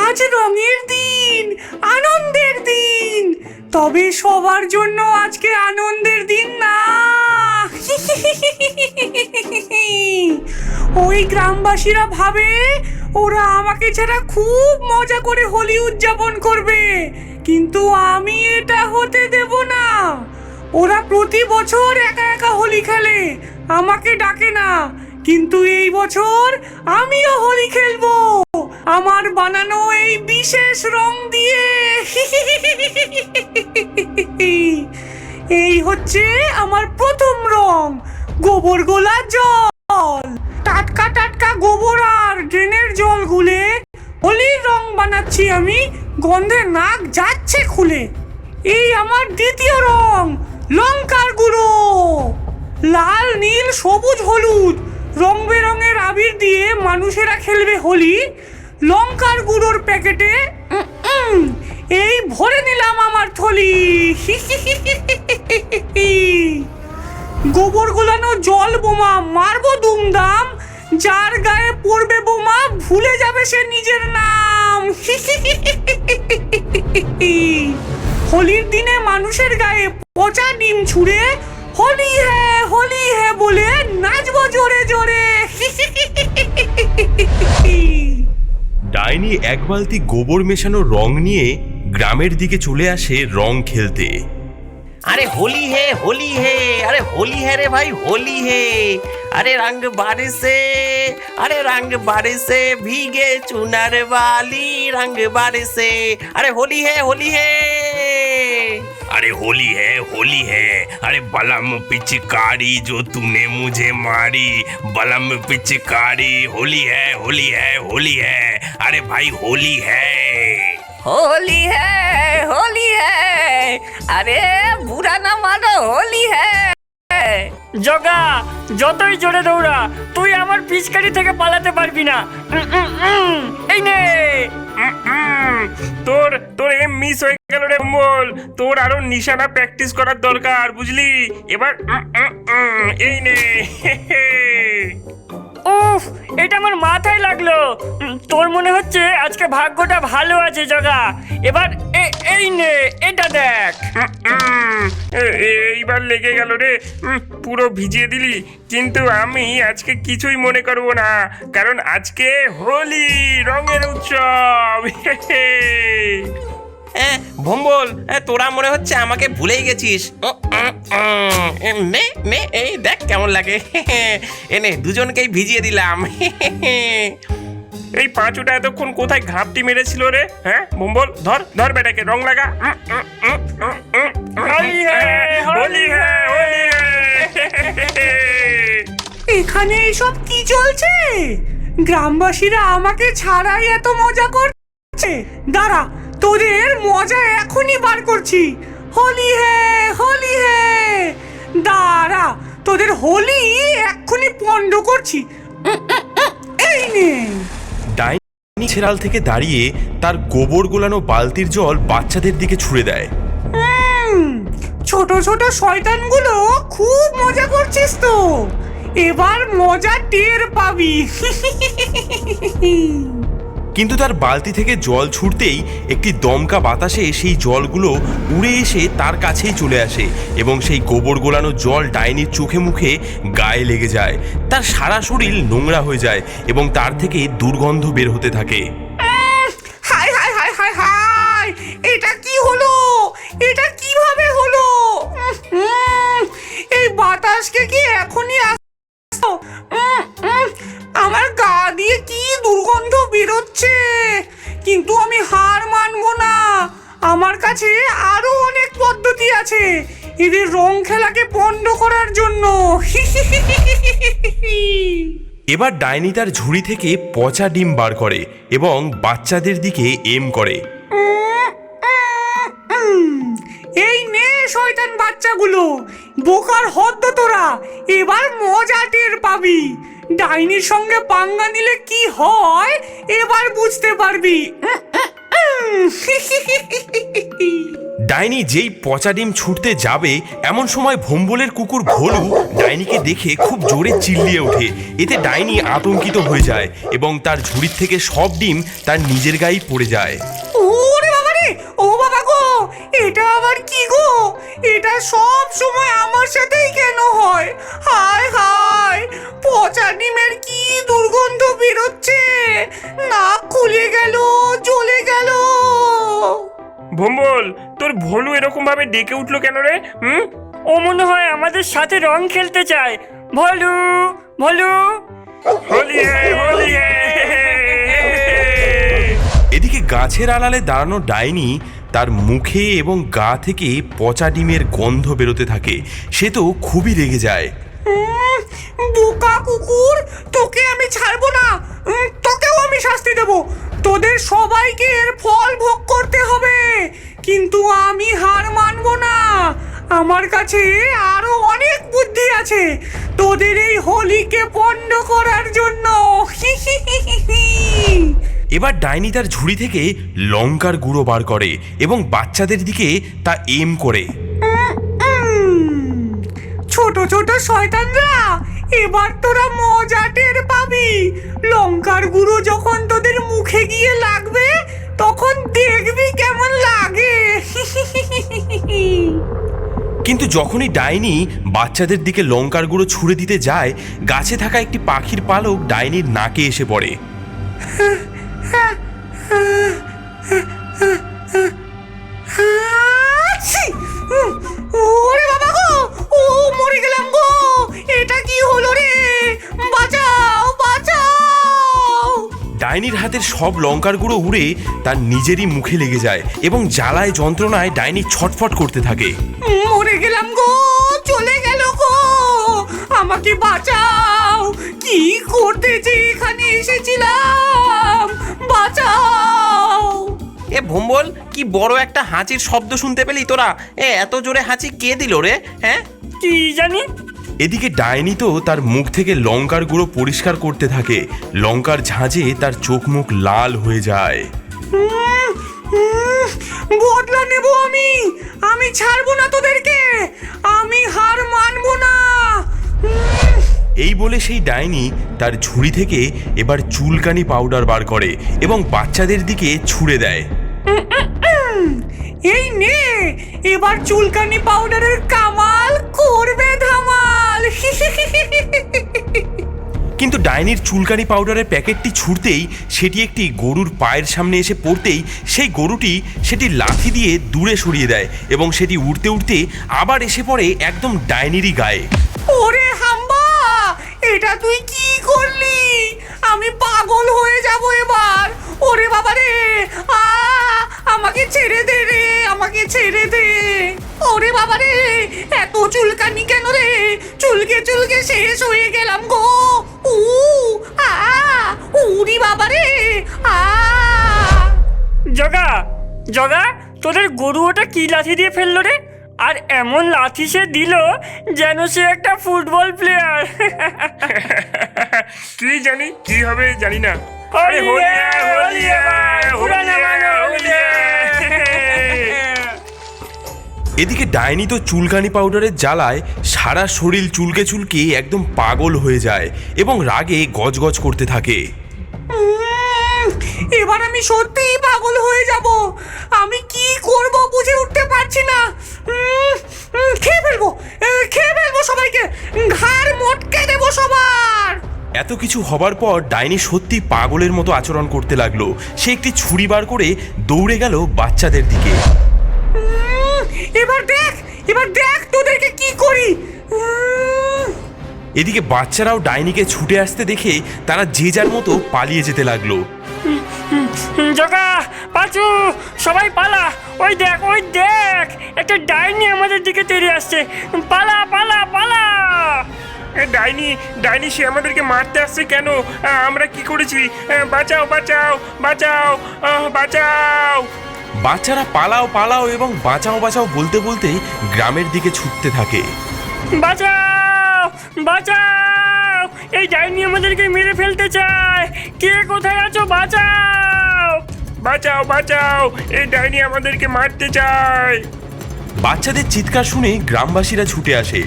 আজ রঙের দিন, আনন্দের দিন। তবে সবার জন্য আজকে আনন্দের দিন না। ওই গ্রামবাসীরা ভাবে ওরা আমাকে ছাড়া খুব মজা করে হোলি উদযাপন করবে, কিন্তু আমি এটা হতে দেব না। ওরা প্রতি বছর একা একা হোলি খেলে, আমাকে ডাকে না। কিন্তু এই বছর আমিও হোলি খেলবো আমার বানানো এই বিশেষ রং দিয়ে। এই হচ্ছে আমার প্রথম রং, গোবর গোলা জল। টাটকা টাটকা গোবর আর ড্রেনের জল গুলে হোলির রং বানাচ্ছি আমি, গন্ধে নাক যাচ্ছে খুলে। এই আমার দ্বিতীয় রং, লঙ্কার গুঁড়ো। লাল, নীল, সবুজ, হলুদ রং বেরঙের আবির দিয়ে মানুষেরা খেলবে হোলি। লঙ্কার গুঁড়োর প্যাকেটে এই ভরে নিলাম আমার থলি। গোবর গোলানো জল বোমা মারবো দুমদাম, যার গায়ে পড়বে বোমা ভুলে যাবে সে নিজের নাম। হোলির দিনে মানুষের গায়ে পচা ডিম ছুঁড়ে হোলি হ্যাঁ বলে নাচবো জোরে জোরে। ডাইনি এক বালতি গোবর মেশানো রং নিয়ে গ্রামের দিকে চলে আসে রং খেলতে। अरे होली है अरे होली है रे भाई होली है। अरे रंग बारिशे, अरे रंग बारिशे भीगे चुनर वाली रंग बारिशे। अरे होली है अरे होली है अरे बलम पिचकारी जो तूने मुझे मारी, बलम पिचकारी। होली है अरे भाई होली है। होली है अरे बुरा ना मानो, होली है। জগা, যতই জোরে দৌড়া তুই আমার পিচকারি থেকে পালাতে পারবি না। এই নে। তোর এম মিস হয়ে গেল রে বল। তোর আরো নিশানা প্র্যাকটিস করার দরকার, বুঝলি? এবার এই নে। উফ, এটা আমার মাথায় লাগলো। তোর মনে হচ্ছে আজকে ভাগ্যটা ভালো আছে জগা। এবার এই নে, এটা দেখ। এইবার লেগে গেল রে, পুরো ভিজিয়ে দিলি। কিন্তু আমি আজকে কিছুই মনে করব না, কারণ আজকে হোলি, রঙের উৎসব। ভম্বল, তোরা মনে হচ্ছে আমাকে ভুলেই গেছিস। নে নে, এই দেখ কেমন লাগে। এনে দুজনকেই ভিজিয়ে দিলাম। এই পাঁচুটা এতক্ষণ কোথায় ঘাপটি মেরেছিল রে? হ্যাঁ ভম্বল, ধর বেটাকে, রং লাগা। হোলি হ্যাঁ। এখানে এইসব কি চলছে? গ্রামবাসীরা আমাকে ছাড়াই এত মজা করছে। দাঁড়া, তোদের মজা এখনই বার করছি। হোলি হ্যাঁ, দাঁড়া, তোদের হোলি এক্ষুনি পণ্ড করছি। এই নে। ডাইনি ছেড়াল থেকে দাঁড়িয়ে তার গোবর গোলানো বালতির জল বাচ্চাদের দিকে ছুঁড়ে দেয়। ছোট ছোট শয়তানগুলো খুব মজা করছিস তো, এবার মজা টের পাবি। কিন্তু তার বালতি থেকে জল ছুটতেই একটি দমকা বাতাসে সেই জলগুলো উড়ে এসে তার কাছেই চলে আসে এবং সেই গোবর গোলানো জল ডাইনির চোখে মুখে গায়ে লেগে যায়। তার সারা শরীর নোংরা হয়ে যায় এবং তার থেকে দুর্গন্ধ বের হতে থাকে। হাই, এটা কি হলো? এটা কিভাবে হলো? এই বাতাসকে কি এখনই আসছো? আমার গা দিয়ে কি দুর্গন্ধ বেরোচ্ছে। কিন্তু আমি হার মানবো না, আমার কাছে আরো অনেক পদ্ধতি আছে এদের রং খেলাকে পণ্ড করার জন্য। এবার ডাইনি তার ঝুড়ি থেকে পচা ডিম বার করে এবং বাচ্চাদের দিকে এম করে। এই নে শয়তান বাচ্চাগুলো, বোকার হদ্দ তোরা, এবার মজা টের পাবি। ডাইনির সঙ্গে পাঙ্গা নিলে কি হয় এবার বুঝতে পারবি। ডাইনি যেই পচা ডিম ছুটতে যাবে এমন সময় ভোম্বলের কুকুর ভোলু ডাইনিকে দেখে খুব জোরে চিল্লিয়ে ওঠে। এতে ডাইনি আতঙ্কিত হয়ে যায় এবং তার ঝুড়ির থেকে সব ডিম তার নিজের গায়েই পড়ে যায়। ওরে বাবা রে, ও বাবা গো, এটা আবার কি গো? এটা সব সময় আমার সাথেই কেন হয়? হায় হায়, পচা ডিমের কি দুর্গন্ধ বেরোচ্ছে, নাক খুলে গেল, জ্বলে গেল। ভোম্বল, তোর ভোলু এরকম ভাবে ডেকে উঠলো কেন রে? ও মনে হয় আমাদের সাথে রং খেলতে চায়। ভলু ভলু। হোলি হে, হোলি হে। এদিকে গাছের আড়ালে দাঁড়ানো ডাইনি তার মুখে এবং গা থেকে পচা ডিমের গন্ধ বেরোতে থাকে। সে তো খুবই রেগে যায়। বোকা কুকুর, তোকে আমি ছাড়বো না, তোকেও আমি শাস্তি দেব। তোদের সবাইকে এর ফল ভোগ করতে হবে, কিন্তু আমি হার মানবো না। আমার কাছে আরো অনেক বুদ্ধি আছে তোদের এই হোলিকে পণ্ড করার জন্য। এবার ডাইনি তার ঝুড়ি থেকে লঙ্কার গুঁড়ো বার করে এবং বাচ্চাদের দিকে তা এম করে। ছোট ছোট শয়তানরা, এবার তোরা মজা টের পাবি। লঙ্কার গুঁড়ো যখন তোদের মুখে গিয়ে লাগবে তখন দেখবি কেমন লাগে। কিন্তু যখনই ডাইনি বাচ্চাদের দিকে লঙ্কার গুঁড়ো ছুঁড়ে দিতে যায়, গাছে থাকা একটি পাখির পালক ডাইনির নাকে এসে পড়ে। ওরে বাবা গো, ও মরে গেলাম গো, এটা কি হলো রে? বাঁচাও বাঁচাও। ডাইনির হাতের সব লঙ্কার গুঁড়ো উড়ে তার নিজেরই মুখে লেগে যায় এবং জ্বালায় যন্ত্রণায় ডাইনি ছটফট করতে থাকে। মরে গেলাম গো, চলে গেল গো, আমাকে বাঁচাও। কি করতে যে এখানে এসেছিলাম, বাঁচাও। এ ভোম্বল, কি বড় একটা হাঁচির শব্দ শুনতে পেলি তোরা? এত জোরে হাঁচি কে দিল রে? হ্যাঁ, কি জানি। এদিকে ডাইনি তো তার মুখ থেকে লঙ্কার গুঁড়ো পরিষ্কার করতে থাকে। লঙ্কার ঝাঁঝে তার চোখ মুখ লাল হয়ে যায়। বদলা নেব আমি ছাড়বো না তোদেরকে, আমি হার মানবো না। এই বলে সেই ডাইনি তার ঝুড়ি থেকে এবার চুলকানি পাউডার বার করে এবং বাচ্চাদের দিকে ছুঁড়ে দেয়। এই নে, এবার চুলকানি পাউডারের কামাল করবে ধামাল। কিন্তু ডাইনির চুলকানি পাউডারের প্যাকেটটি ছুঁড়তেই সেটি একটি গরুর পায়ের সামনে এসে পড়তেই সেই গরুটি সেটি লাথি দিয়ে দূরে সরিয়ে দেয় এবং সেটি উড়তে উড়তে আবার এসে পড়ে একদম ডাইনিরই গায়ে। ওরে হাম্বা, এটা তুই কি করলি? আমি পাগল হয়ে যাব এবার। ওরে বাবা রে, আমাকে ছেড়ে দে রে, আমাকে ছেড়ে দে। ওরে বাবা রে, এত চুলকানি কেন রে? চুলকে চুলকে শেষ হয়ে গেলাম গো। উরি বাবা রে। জগা জগা, তোদের গরু ওটা কি লাথি দিয়ে ফেললো রে? আর এমন লাথি সে দিল যেন সে একটা ফুটবল প্লেয়ার। কি জানি কি হবে জানি না। হোলি হোলি হে, হে, হোলি হে, পুরানা মানে হোলি হে। এদিকে ডাইনি তো চুলকানি পাউডারের জ্বালায় সারা শরীর চুলকে চুলকে একদম পাগল হয়ে যায় এবং রাগে গজগজ করতে থাকে। এবার আমি সত্যিই পাগল হয়ে যাব। আমি কি করব বুঝে উঠতে পারছি না। খেয়ে ফেলবো সবাইকে, ঘাড় মটকে দেবো সবার। এত কিছু হবার পর ডাইনি সত্যি পাগলের মতো আচরণ করতে লাগলো। সে একটি ছুরি বার করে দৌড়ে গেল বাচ্চাদের দিকে। এবার দেখ তোদেরকে কি করি। এদিকে বাচ্চারাও ডাইনিকে ছুটে আসতে দেখে তারা যে যার মতো পালিয়ে যেতে লাগলো। জগা, পাঁচু, সবাই পালা। ওই দেখ একটা ডাইনি আমাদের দিকে তেড়ে আসছে। পালা পালা পালা। ডাইনি সে আমাদেরকে মারতে আসছে কেন? আমরা কি করেছি? বাঁচাও বাঁচাও বাঁচাও বাঁচাও। বাচ্চারা পালাও পালাও এবং বাঁচাও বাঁচাও বলতে বলতে গ্রামের দিকে ছুটতে থাকে। বাঁচাও বাঁচাও, এই ডাইনি আমাদেরকে মেরে ফেলতে চায়। কে কোথায় আছো? বাঁচাও। বাঁচাও বাঁচাও, এই ডাইনি আমাদেরকে মারতে চায়। বাচ্চাদের চিৎকার শুনে গ্রামবাসীরা ছুটে আসে।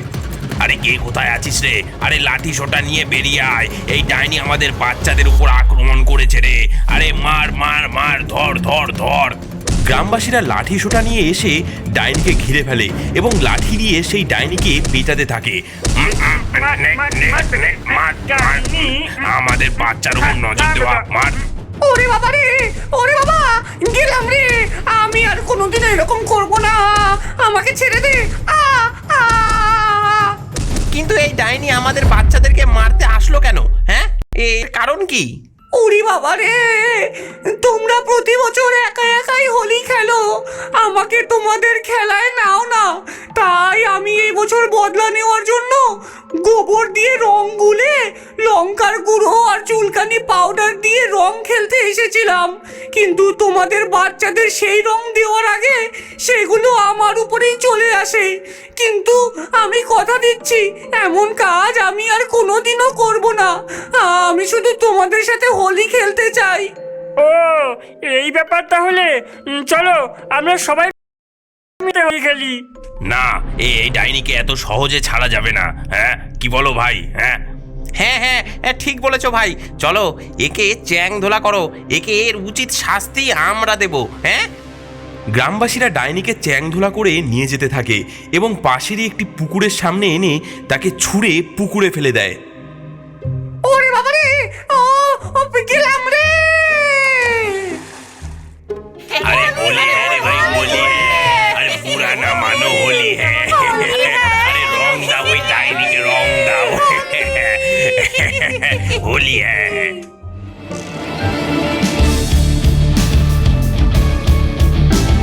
আরে কে কোথায় আছিস রে? আরে লাঠি সোটা নিয়ে বেরিয়ে আয়, এই ডাইনি আমাদের বাচ্চাদের উপর আক্রমণ করেছে রে। আরে মার মার মার, ধর ধর ধর। গ্রামবাসীরা লাঠি সোটা নিয়ে এসে ডাইনিকে ঘিরে ফেলে এবং লাঠি দিয়ে সেই ডাইনিকে পেটাতে থাকে। আমাদের বাচ্চার উপর নজর দেওয়া, মার। ওরে বাবা রে, ওরে বাবা, গেলাম রে। আমি আর কোনোদিন এরকম করব না, আমাকে ছেড়ে দে। আ আ কিন্তু এই ডাইনি আমাদের বাচ্চাদেরকে মারতে আসলো কেন? হ্যাঁ, এর কারণ কি? ওরে বাবা রে, তোমরা প্রতি বছর একা একাই হোলি খেলো, আমাকে তোমাদের খেলায় নাও না। তাই আমি এই বছর বদলা নেওয়ার জন্য গোবর দিয়ে রং গুলে লঙ্কার গুঁড়ো আর চুলকানি পাউডার দিয়ে রং খেলতে এসেছিলাম, কিন্তু তোমাদের বাচ্চাদের সেই রং দেওয়ার আগে সেগুলো আমার উপরেই চলে আসে। কিন্তু আমি কথা দিচ্ছি, এমন কাজ আমি আর কোনোদিনও করব না। আমি শুধু তোমাদের সাথে হোলি খেলতে চাই। ও এই ব্যাপার তাহলে। চলো আমরা সবাই মিলে হোলি খেলি। না, এই ডাইনিকে এত সহজে ছাড়া যাবে না। হ্যাঁ, কি বলো ভাই? হ্যাঁ হ্যাঁ হ্যাঁ হ্যাঁ, ঠিক বলেছো ভাই। চলো একে চ্যাং ধোলা করো, একে এর উচিত শাস্তি আমরা দেব। হ্যাঁ, গ্রামবাসীরা ডাইনিকে চ্যাংধুলা করে নিয়ে যেতে থাকে এবং পাশেরই একটি পুকুরের সামনে এনে তাকে ছুঁড়ে পুকুরে ফেলে দেয়। ওরে বাবা রে, ও গেলাম রে। अरे होली है रे भाई, होली है। अरे बुरा ना मानो, होली है। अरे रंग दाओ, डाइनी के रंग दाओ। होली है।